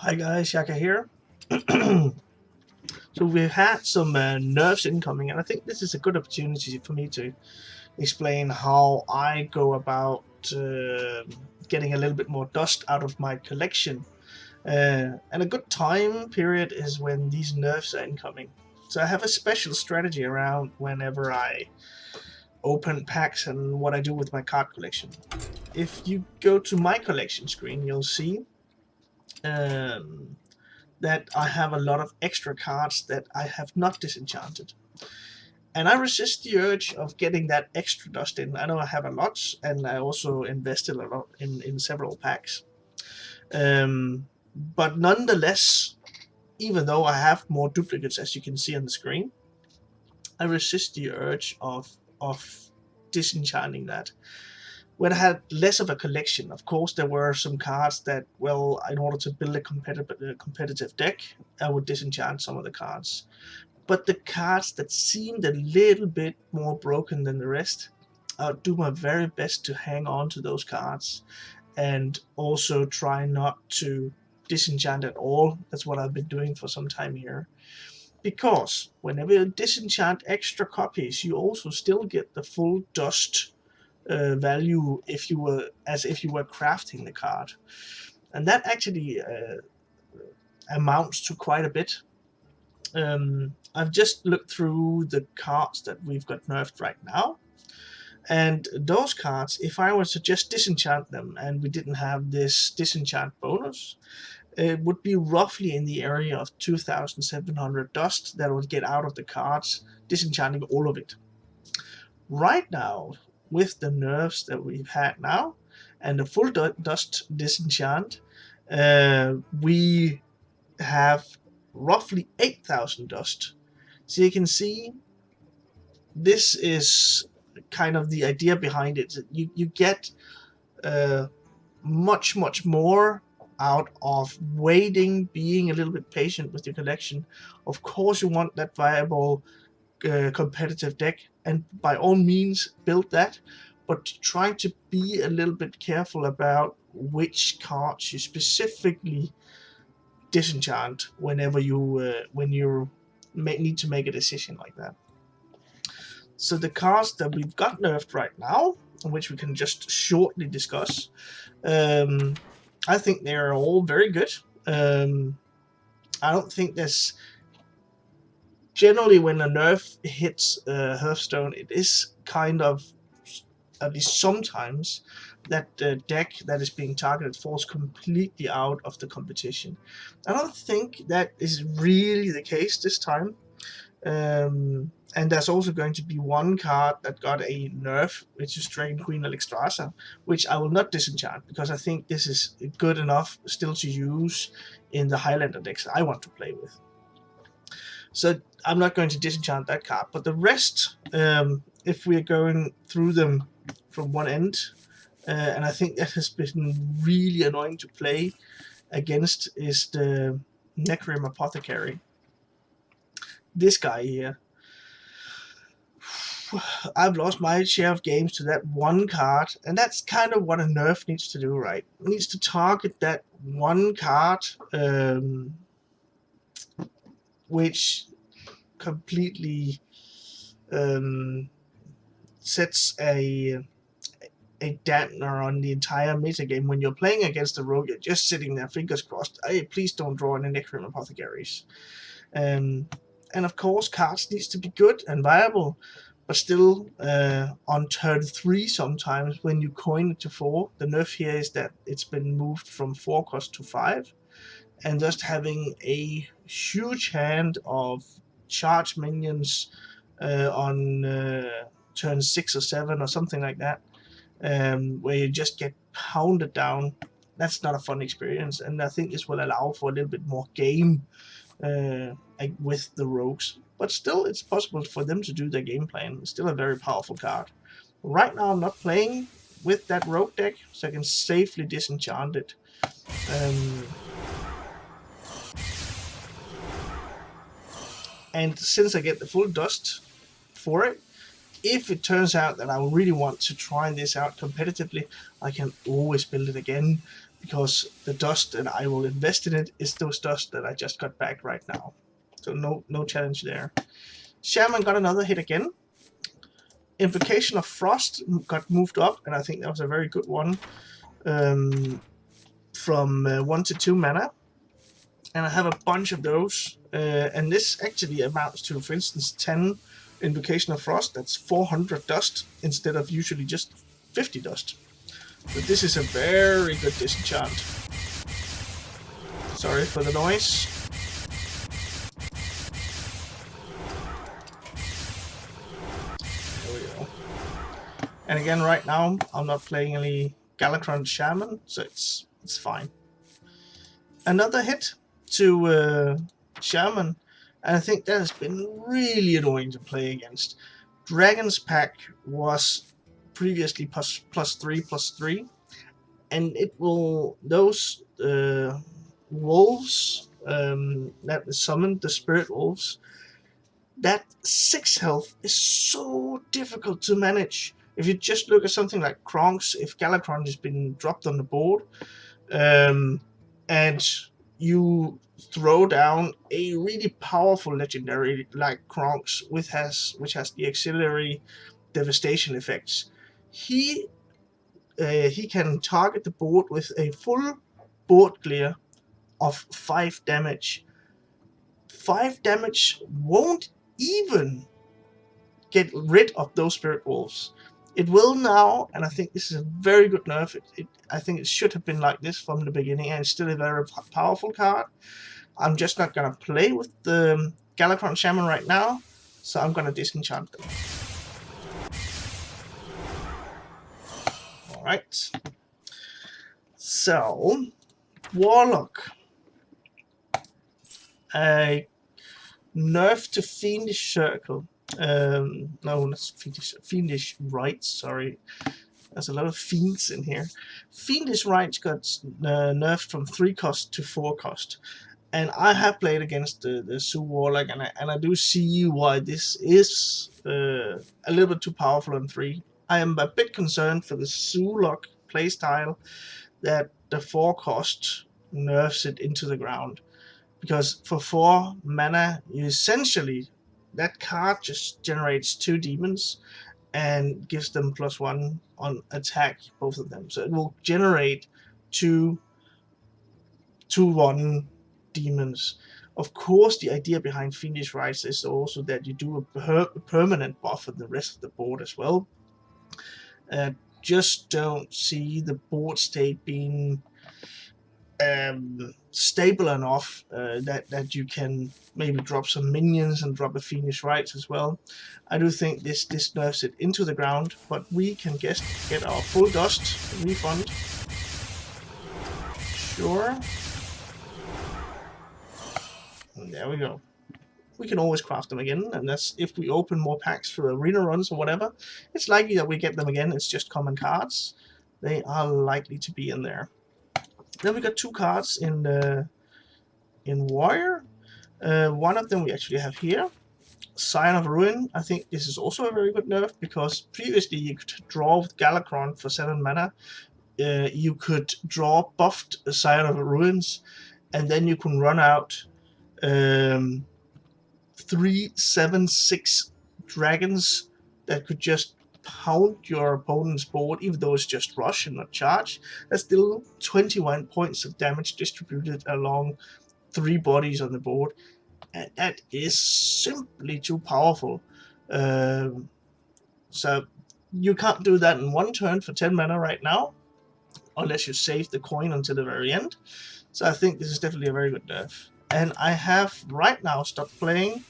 Hi guys, Yacca here. So we've had some nerfs incoming, and I think this is a good opportunity for me to explain how I go about getting a little bit more dust out of my collection. And a good time period is when these nerfs are incoming. So I have a special strategy around whenever I open packs and what I do with my card collection. If you go to my collection screen, you'll see um, that I have a lot of extra cards that I have not disenchanted. And I resist the urge of getting that extra dust in. I know I have a lot, and I also invested a lot in several packs. But nonetheless, even though I have more duplicates, as you can see on the screen, I resist the urge of disenchanting that. When I had less of a collection, of course, there were some cards that, well, in order to build a competitive deck, I would disenchant some of the cards. But the cards that seemed a little bit more broken than the rest, I would do my very best to hang on to those cards and also try not to disenchant at all. That's what I've been doing for some time here. Because whenever you disenchant extra copies, you also still get the full dust value if you were crafting the card, and that actually amounts to quite a bit. I've just looked through the cards that we've got nerfed right now, and those cards, if I were to just disenchant them and we didn't have this disenchant bonus, it would be roughly in the area of 2,700 dust that would get out of the cards, disenchanting all of it. Right now, with the nerfs that we've had now and the full dust disenchant, we have roughly 8,000 dust. So you can see this is kind of the idea behind it. You get much more out of waiting, being a little bit patient with your collection. Of course, you want that viable competitive deck, and by all means build that, but try to be a little bit careful about which cards you specifically disenchant whenever you need to make a decision like that. So the cards that we've got nerfed right now, which we can just shortly discuss, I think they are all very good. I don't think there's generally, when a nerf hits Hearthstone, it is kind of, at least sometimes, that the deck that is being targeted falls completely out of the competition. I don't think that is really the case this time. And there's also going to be one card that got a nerf, which is Dragon Queen Alexstrasza, which I will not disenchant because I think this is good enough still to use in the Highlander decks I want to play with. So I'm not going to disenchant that card, but the rest, if we're going through them from one end, and I think that has been really annoying to play against, is the Necrim Apothecary. This guy here. I've lost my share of games to that one card, and that's kind of what a nerf needs to do, right? It needs to target that one card, which completely sets a dampener on the entire metagame. When you're playing against a rogue, you're just sitting there, fingers crossed. Hey, please don't draw any Necrim Apothecaries. And of course, cards needs to be good and viable, but still on turn 3 sometimes when you coin it to 4, the nerf here is that it's been moved from 4 cost to 5, and just having a huge hand of charge minions on turn 6 or 7 or something like that, where you just get pounded down. That's not a fun experience, and I think this will allow for a little bit more game with the rogues. But still, it's possible for them to do their game plan. It's still a very powerful card. Right now, I'm not playing with that rogue deck, so I can safely disenchant it. And since I get the full dust for it, if it turns out that I really want to try this out competitively, I can always build it again. because the dust that I will invest in it is those dust that I just got back right now. So no challenge there. Shaman got another hit again. Invocation of Frost got moved up, and I think that was a very good one. From 1 to 2 mana. And I have a bunch of those. And this actually amounts to, for instance, 10 Invocation of Frost. That's 400 dust instead of usually just 50 dust. But this is a very good disenchant. Sorry for the noise. There we go. And again, right now, I'm not playing any Galakron Shaman, so it's fine. Another hit to Shaman, and I think that has been really annoying to play against. Dragon's Pack was previously +3/+3, and it will, those wolves that summoned the Spirit Wolves, that 6 health is so difficult to manage. If you just look at something like Kronks, if Galakron has been dropped on the board, and you throw down a really powerful legendary like Kronks, which has the auxiliary devastation effects, he can target the board with a full board clear of 5 damage. 5 damage won't even get rid of those Spirit Wolves. It will now, and I think this is a very good nerf. I think it should have been like this from the beginning, and it's still a very powerful card. I'm just not going to play with the Galakron Shaman right now, so I'm going to disenchant them. Alright. So, Warlock. A nerf to Fiendish Circle. No, not Fiendish Rites, sorry. There's a lot of fiends in here. Fiendish Rites got nerfed from 3 cost to 4 cost. And I have played against the Zoo Warlock, and I do see why this is a little bit too powerful on 3. I am a bit concerned for the Zoolock playstyle that the 4 cost nerfs it into the ground. Because for 4 mana, you essentially, that card just generates 2 demons and gives them +1 on attack, both of them. So it will generate 2 2/1 demons. Of course, the idea behind Fiendish Rites is also that you do a permanent buff on the rest of the board as well. Just don't see the board state being stable enough that you can maybe drop some minions and drop a Fiendish Rites as well. I do think this nerfs it into the ground, but we can get our full dust refund. Sure. And there we go. We can always craft them again, and that's if we open more packs for arena runs or whatever. It's likely that we get them again. It's just common cards. They are likely to be in there. Then we got 2 cards in Warrior. One of them we actually have here, Sign of Ruin. I think this is also a very good nerf, because previously you could draw with Galakron for 7 mana. You could draw buffed Sign of Ruins, and then you can run out 3/7/6 dragons that could just pound your opponent's board, even though it's just rush and not charge. That's still 21 points of damage distributed along 3 bodies on the board, and that is simply too powerful. So you can't do that in 1 turn for 10 mana right now, unless you save the coin until the very end. So I think this is definitely a very good nerf. And I have right now stopped playing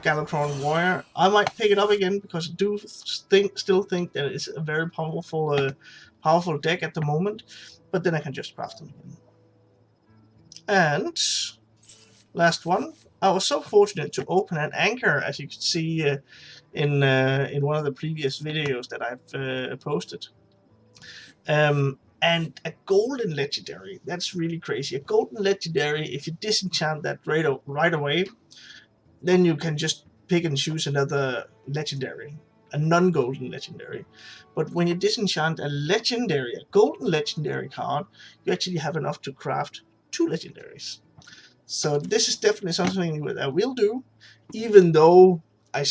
Galakron Warrior. I might pick it up again, because I do still think that it's a very powerful deck at the moment, but then I can just craft them again. And last one, I was so fortunate to open an anchor, as you can see in one of the previous videos that I've posted. And a golden legendary, that's really crazy. A golden legendary, if you disenchant that right away, then you can just pick and choose another legendary. a non-golden legendary. But when you disenchant a golden legendary card, you actually have enough to craft 2 legendaries. So this is definitely something that I will do, even though I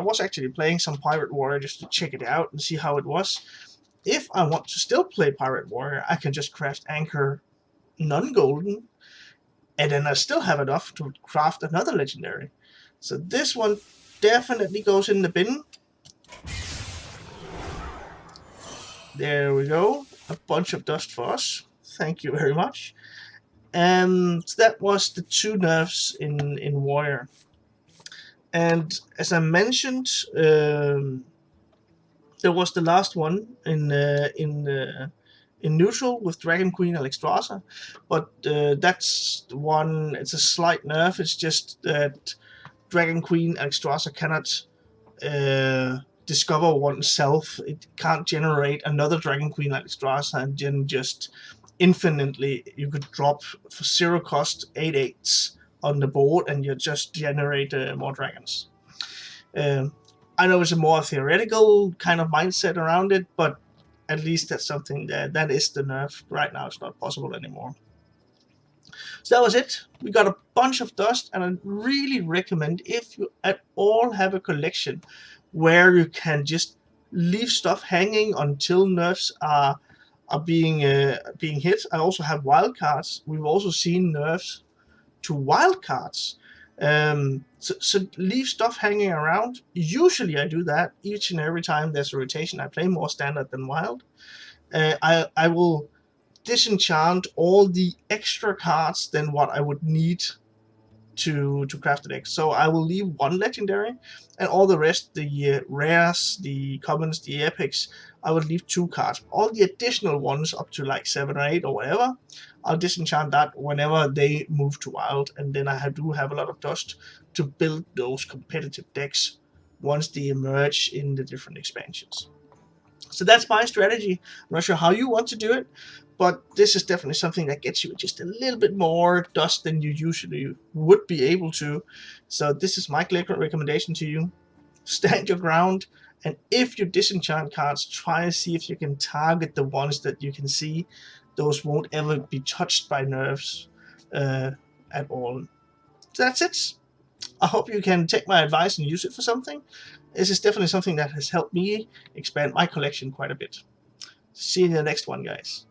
was actually playing some Pirate Warrior just to check it out and see how it was. If I want to still play Pirate Warrior, I can just craft Anchor non-golden, and then I still have enough to craft another legendary. So this one definitely goes in the bin. There we go. A bunch of dust for us. Thank you very much. And that was the 2 nerfs in Warrior. And as I mentioned, there was the last one in neutral with Dragon Queen Alexstrasza, but that's the one. It's a slight nerf. It's just that Dragon Queen Alexstrasza cannot discover oneself. It can't generate another Dragon Queen Alexstrasza and then just infinitely you could drop for 0 cost 8/8s on the board and you just generate more dragons. I know it's a more theoretical kind of mindset around it, but at least that's something that is the nerf. Right now it's not possible anymore. So that was it. We got a bunch of dust, and I really recommend, if you at all have a collection where you can just leave stuff hanging until nerfs are being hit. I also have wildcards. We've also seen nerfs to wildcards. So leave stuff hanging around. Usually I do that each and every time there's a rotation. I play more standard than wild. I will disenchant all the extra cards than what I would need to craft the deck. So I will leave 1 legendary, and all the rest, the rares, the commons, the epics, I would leave 2 cards. All the additional ones up to like 7 or 8 or whatever, I'll disenchant that whenever they move to wild, and then I do have a lot of dust to build those competitive decks once they emerge in the different expansions. So that's my strategy. I'm not sure how you want to do it, but this is definitely something that gets you just a little bit more dust than you usually would be able to. So this is my clear recommendation to you. Stand your ground, and if you disenchant cards, try and see if you can target the ones that you can see. Those won't ever be touched by nerfs at all. So that's it. I hope you can take my advice and use it for something. This is definitely something that has helped me expand my collection quite a bit. See you in the next one, guys.